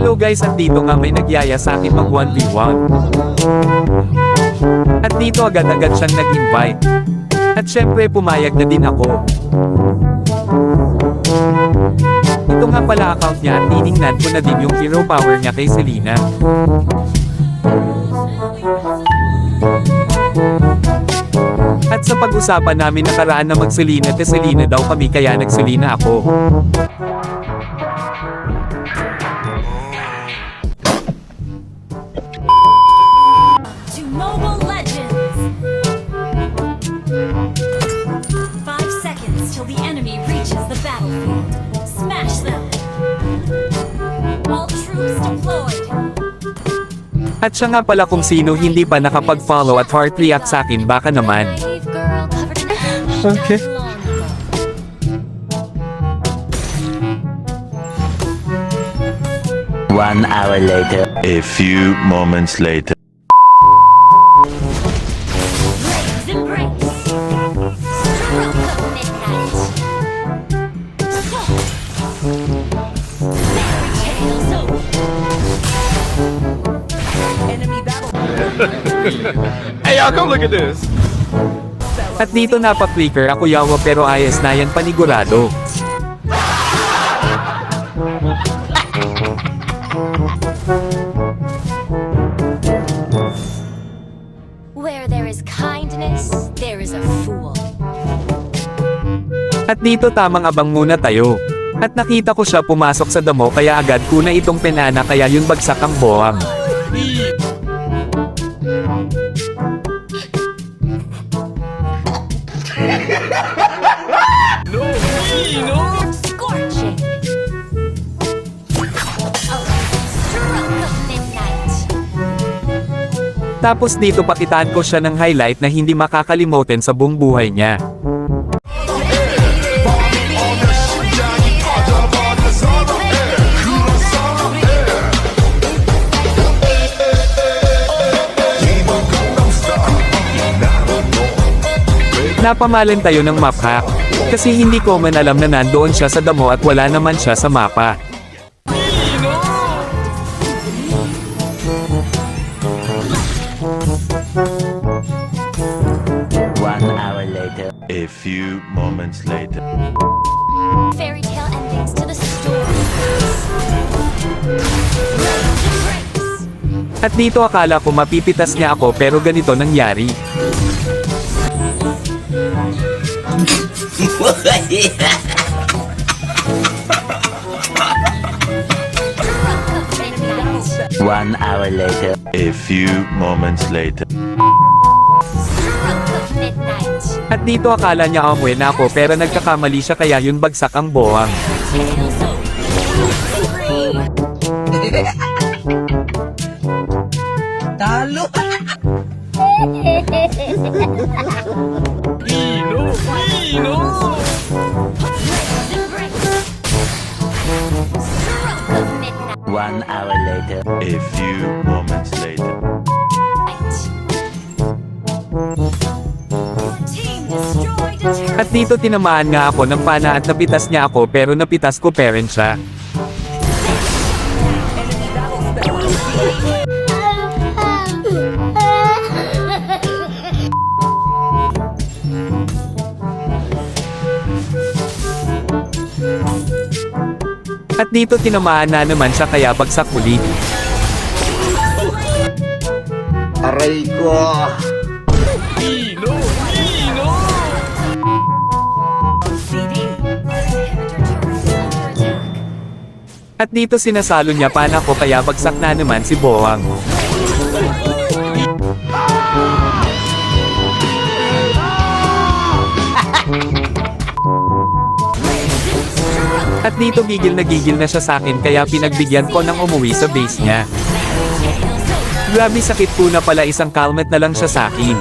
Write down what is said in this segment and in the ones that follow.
Hello guys, at dito nga may nagyaya sa akin mag 1v1. At dito agad-agad siyang nag-invite. At syempre pumayag na din ako. Ito nga pala account niya at tiningnan ko na din yung hero power niya kay Selena. At sa pag-usapan namin nakaraan na mag-Selena te Selena daw kami kaya nag-Selena ako. To Mobile Legends! 5 seconds till the enemy reaches the battlefield. Smash them! All troops deployed! At siya nga pala kung sino hindi pa nakapag-follow at heart react sa akin baka naman. Naive girl covered in ash Okay. died long ago. One hour later. A few moments later. Blaze embrace! Stroke of midnight! Fairy tales over! Hey y'all, come look at this. At dito napapflicker ako yawa pero ayos na yan panigurado. Where there is kindness, there is a fool. At dito tamang abang muna tayo. At nakita ko siya pumasok sa damo kaya agad ko na itong penana kaya yun bagsak ang boang. Scorching! Stroke of midnight! Tapos dito pakitaan ko siya ng highlight na hindi makakalimutan sa buong buhay niya. Napamalan tayo ng map hack. Kasi hindi ko man alam na nandoon siya sa damo at wala naman siya sa mapa. One hour later. A few moments later. Fairy tale endings to the stories. Blaze embrace! At dito akala ko mapipitas niya ako pero ganito nangyari. Stroke of midnight! One hour later. A few moments later. Stroke of midnight! At dito akala niya amoy na ako pero nagkakamali siya kaya yun bagsak ang boang. Tales over! Blaze embrace! Stroke of midnight! One hour later. A few moments later. Team destroyed a turret! At dito tinamaan nga ako ng pana at napitas niya ako pero napitas ko pa rin siya. At dito tinamaan na naman siya kaya bagsak ulit. Aray ko! At dito sinasalo niya pana ko kaya bagsak na naman si Boang. At dito gigil na siya sa akin kaya pinagbigyan ko ng umuwi sa base niya. Grabe sakit ko na pala isang kalmet na lang siya sa akin.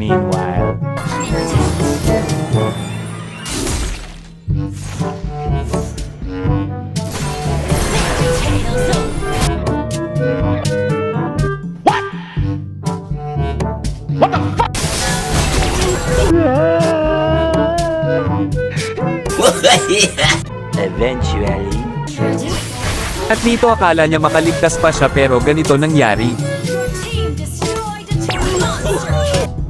Meanwhile. Eventually. At dito akala niya makaligtas pa siya pero ganito nangyari. Your team destroyed a town monster.